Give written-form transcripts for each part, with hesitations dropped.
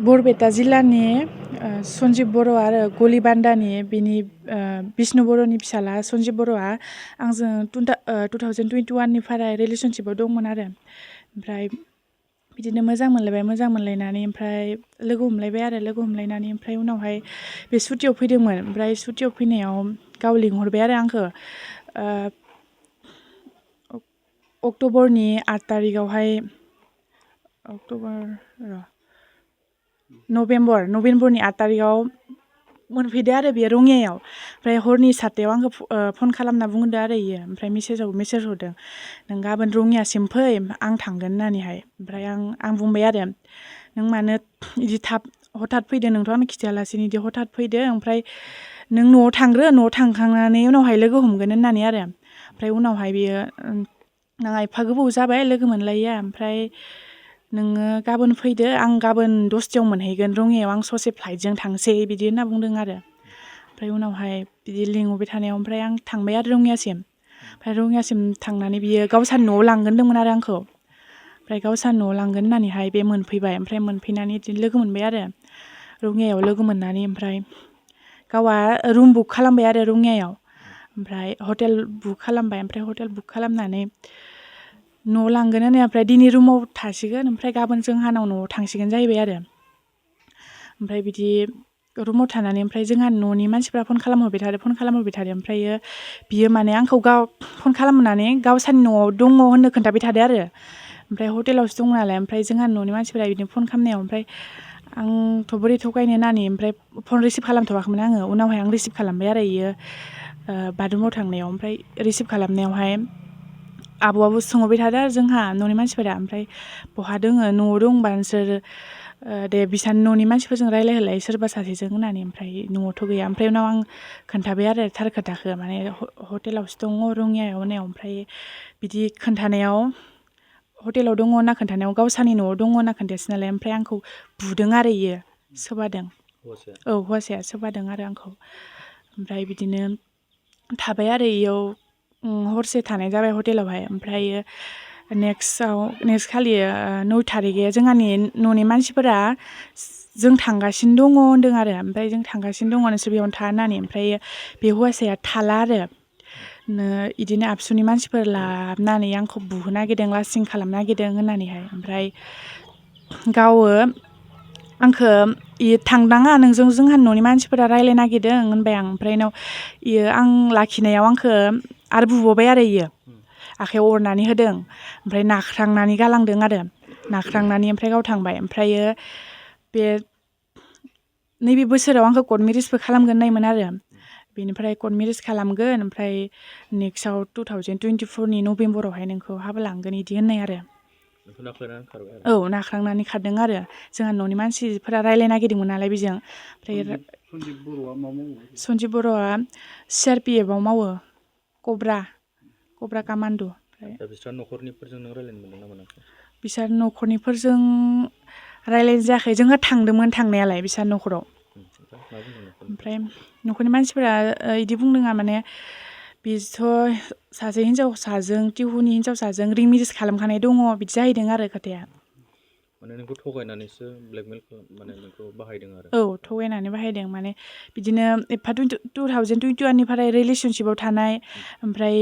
बरपेटा जिल्लानि सन्जिब बर' आरो गलिबान्दानि बिनि बिष्णु बर'नि फिसाला सन्जिब बर'आ आंजों 2021 निफ्राय रिलेसनशिपआव दंमोन आरो ओमफ्राय बिदिनो मोजां मोनलायनानै ओमफ्राय लोगो हमलायनानै ओमफ्राय उनावहाय बे सुटियाव फैदोंमोन ओमफ्राय सुटियाव फैनायाव गाव लिंहरबाय आरो आंखौ अक्ट'बरनि 8 तारिखआवहाय नभेम्बरनि 8 तारिखआव मोनफैदो आरो बेयो रङियायाव ओमफ्राय हरनि 7टायाव आंखौ फन खालामना बुंदो आरो इयो ओमफ्राय मेसेज हरदों नों गाबोन रङियासिम फै आं थांगोन होननानैहाय ओमफ्राय आं बुंबाय आरो नों मानो बिदि हथात फैदो नोंथ' आंनो खिथायालासिनो बिदि हथात फैदो ओमफ्राय नों न'आव थांग्रो न'आव थांखांनानै उनावहाय लोगो हमगोन होननानै आरो ओमफ्राय उनावहाय बियो नोंहा एफा गोबाव जाबाय लोगो मोनलायिया ओमफ्राय नोङो गाबोन फैदो आं गाबोन 10टायाव मोनहैगोन रङियायाव आं ससे फ्लाइटजों थांसै बिदि होनना बुंदों आरो ओमफ्राय उनावहाय बिदि लिंहरबाय थानायाव ओमफ्राय आं थांबाय आरो रङियासिम ओमफ्राय रङियासिम थांनानै बियो गावसानि न'आव लांगोन होनदोंमोन आरो आंखौ ओमफ्राय गावसानि न'आव लांगोन होननानैहाय बे मोनफैबाय ओमफ्राय मोनफैनानै बिदिनो लोगो मोनबाय आरो रङियायाव लोगो मोननानै ओमफ्राय गावहा रुम बुक खालामबाय आरो रङियायाव ओमफ्राय हटेल बुक खालामबाय ओमफ्राय हटेल बुक खालामनानै न'आव लांगोन होनो ओमफ्राय दिनै रुमाव थासिगोन ओमफ्राय गाबोन जोंहानाव न'आव थांसिगोन जाहैबाय आरो ओमफ्राय बिदि रुमाव थानानै ओमफ्राय जोंहा न'नि मानसिफ्रा फन खालामहरबाय थादो ओमफ्रायो बियो माने आंखौ फन खालामनानै गावसानि न'आव दङ होननो खोन्थाबाय थादो आरो ओमफ्राय हटेलावसो दङ नालाय ओमफ्राय जोंहा न'नि मानसिफोरा बिदिनो फन खालामनायाव ओमफ्राय आंथ' बोरै थगायनो होननानै ओमफ्राय फन रिसिभ खालामथ'वाखैमोन आङो उनावहाय आं रिसिभ खालामबाय आरो इयो बाथरुमाव थांनायाव ओमफ्राय रिसिभ खालामनायावहाय आब'आबो सोंहरबाय थादो आरो जोंहा न'नि मानसिफोरा ओमफ्राय बहा दोङो न'आव दंबा नोंसोर दे बिसानि न'नि मानसिफोरजों रायज्लायहोलाय सोरबा सासेजों होननानै ओमफ्राय न'आवथ' गैया ओमफ्राय उनाव आं खोन्थाबाय आरो थार खोथाखौ माने हटेलावसो दङ रङियायाव होननायाव ओमफ्राय बिदि खोन्थानायाव हटेलाव दङ होनना खोन्थानायाव गावसानि न'आव दङ होनना खोन्थायासै नालाय ओमफ्राय आंखौ बुदों आरो इयो सोबादों हौवासाया सोबादों आरो आंखौ ओमफ्राय बिदिनो थाबाय आरो इयाव हरसे थानाय जाबाय हटेलावहाय ओमफ्रायो नेक्स्ट खालि 9 तारिखै जोंहानि न'नि मानसिफोरा जों थांगासिनो दङ होनदों आरो ओमफ्राय जों थांगासिनो दङ नोंसोर बेयावनो था होननानै ओमफ्राय बे हौवासाया थाला आरो बिदिनो आबसुनि मानसिफोर लाबोनानै आंखौ बुहोनो नागिरदों लास्टिं खालामनो नागिरदों होननानैहाय ओमफ्राय गावो आंखौ थांनाङा नोंजों जोंहा न'नि मानसिफोरा रायज्लायनो नागिरदों होनबाय आं ओमफ्राय उनाव इयो आं लाखिनायाव आंखौ आरो बुबावबाय आरो इयो आखाइयाव अरनानै होदों ओमफ्राय नाख्रांनानै गालांदों आरो नाख्रांनानै ओमफ्राय गाव थांबाय ओमफ्रायो बे नैबे बोसोराव आंखौ कर्ट मेरिजबो खालामगोन होननायमोन आरो बेनिफ्राय कर्ट मेरिज खालामगोन ओमफ्राय नेक्स्टआव 2024नि नभेम्बरावहाय नोंखौ हाबा लांगोन बिदि होननाय आरो औ नाख्रांनानै खारदों आरो जोंहा न'नि मानसिफोरा रायज्लायनो नागिरदोंमोन नालाय बेजों ओमफ्राय सन्जिब बर'आ CRPF आव मावो कब्रा कामान्डु बिस्रा न'खरनिफोरजों नों रायज्लायनो मोनदों ना मोनाखै बिसोर न'खरनिफोरजों रायज्लायनाय जायाखै जोंहा थांदोंमोन थांनायालाय बिसोर न'खराव ओमफ्राय न'खरनि मानसिफोरा बिदि बुंदों माने बिथ' सासे हिन्जावसाजों टिहुनि हिन्जावसाजों रिमेरिज खालामखानाय दङ बिदि जाहैदों आरो खोथाया माने नोंखौ थगायनानैसो ब्लेकमेल माने नोंखौ बाहायदों आरो औ थगायनानै बाहायदों माने बिदिनो एफा 2021 निफ्राय रिलेसनशिपआव थानाय ओमफ्राय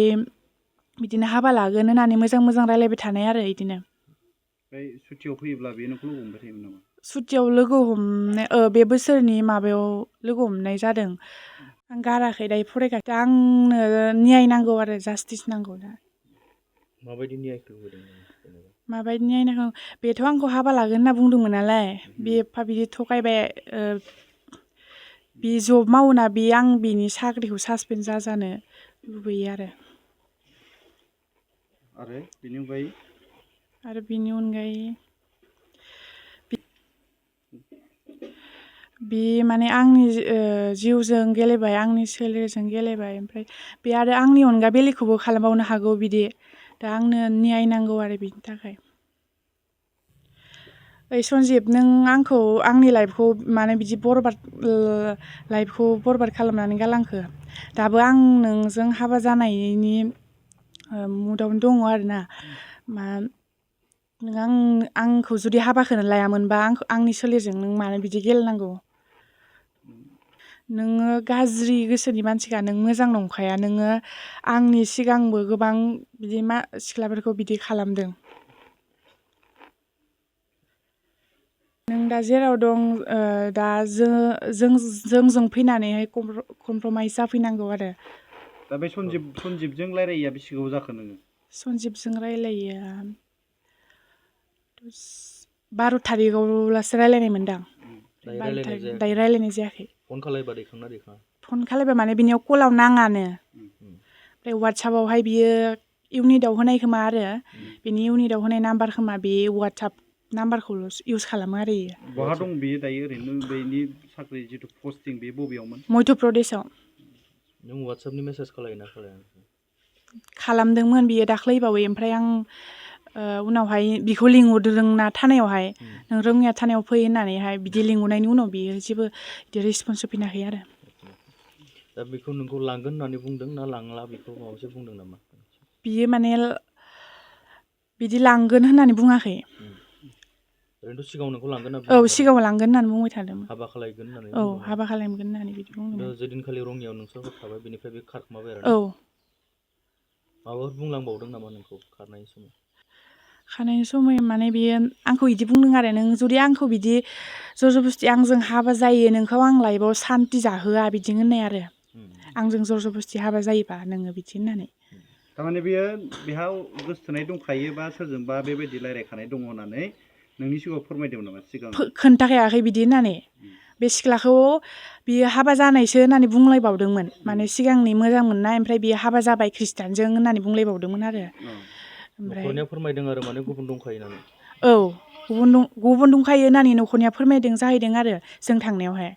बिदिनो हाबा लागोन होननानै मोजां रायज्लायबाय थानाय आरो बिदिनो सुटियाव फैयोब्ला बे नोंखौ लोगो हमबाय थायोमोन नामा सुटियाव लोगो हमनाय बे बोसोरनि माबायाव लोगो हमनाय जादों आं गाराखै दायो फरायगासिनो आंनो न्याय नांगौ आरो जास्टिस नांगौ दा माबायदि न्यायखौ होदों माबायदि न्याय नांगौ बेथ' आंखौ हाबा लागोन होनना बुंदोंमोन नालाय बे एफा बिदि थगायबाय बे जब मावोना बे आं बिनि साख्रिखौ सासपेन्ड जाजानो लुबैयो आरो बिनि अनगायै बे माने आंनि जिउजों गेलेबाय आंनि सोलेरजों गेलेबाय ओमफ्राय बे आरो आंनि अनगा बेलेगखौबो खालामबावनो हागौ बिदि दा आंनो न्याय नांगौ आरो बिनि थाखाय ओइ सन्जिब नों आंखौ आंनि लाइफखौ माने बिदि लाइफखौ बरबाद खालामनानै गालांखो दाबो आं नोंजों हाबा जानायनि मुदावनो दङ आरोना नों आंखौ जुदि हाबाखौनो लायामोनबा आंनि सोलेरजों नों मानो बिदि गेलेनांगौ नोङो गाज्रि गोसोनि मानसिखा नों मोजां नंखाया नोङो आंनि सिगांबो गोबां बिदि सिख्लाफोरखौ बिदि खालामदों नों दा जेराव दं दा जोंजों फैनानैहाय कमप्रमाइस जाफैनांगौ आरो दा बे सनजिबजों रायलायैया बेसे गोबाव जाखो नोङो सनजिबजों रायलायो 12 थारिखआवलासो रायलायनाय मोनदां दायो रायलायनाय जायाखै दायो रायलायनाय जायाखै फन खालायबा दैखांना दैखाङा फन खालायबा माने बिनियाव कलाव नाङानो ओमफ्राय वाट्सएपआवहाय बियो इउनिटआव होनाय खोमा आरो बिनि इउनिटआव होनाय नाम्बार खोमा बे वाट्सएप नाम्बारखौल' इउस खालामो आरो इयो बहा दं बियो दायो ओरैनो बेनि साख्रि जिथु पस्टिं बे बबेयावमोन मध्य प्रदेशआव नों वाट्सएपनि मेसेज खालायोना खालाया खालामदोंमोन बियो दाख्लैबावै ओमफ्राय आं उनावहाय बिखौ लिंहरदोंना थानायावहाय नों रोङिया थानायाव फै होननानैहाय बिदि लिंहरनायनि उनाव बियो जेबो बिदि रेसपन्स होफिनाखै आरो दा बेखौ नोंखौ लांगोन होननानै बुंदों ना लांला बेखौ माबा मोनसे बुंदों नामा बियो माने बिदि लांगोन होननानै बुङाखै ओरैनोथ' सिगाङाव नोंखौ लांगोन होनना औ सिगाङाव लांगोन होननानै बुंबाय थादोंमोन हाबा खालायगोन होननानै औ हाबा खालामगोन होननानै बिदि बुंदोंमोन जेदिनखालि रङियाव नोंसोर हरखाबाय बेनिफ्राय बे खारखोमाबाय आरो औ माबाफोर बुंलांबावदों नामा नोंखौ खारनायनि समाव खानायनि समय माने बियो आंखौ बिदि बुंदों आरो नों जुदि आंखौ बिदि जरजबस्ति आंजों हाबा जायो नोंखौ आं लाइफआव सान्ति जाहोआ बिदि होननाय आरो आंजों जरजबस्ति हाबा जायोबा नोङो बिदि होननानै थारमाने बियो बेहा गोसोथोनाय दंखायो बा सोरजोंबा बेबायदि रायलायखानाय दङ होननानै नोंनि सिगाङाव फोरमायदोंमोन नामा सिगां खोन्थाखायाखै बिदि होननानै बे सिख्लाखौ बियो हाबा जानायसो होननानै बुंलायबावदोंमोन माने सिगांनि मोजां मोननाय ओमफ्राय बियो हाबा जाबाय खृष्टानजों होननानै बुंलायबावदोंमोन आरो न'खरनिया फोरमायदों आरो माने गुबुन दंखायो नालाय औ गुबुन दंखायो होननानै न'खरनिया फोरमायदों जाहैदों आरो जों थांनायावहाय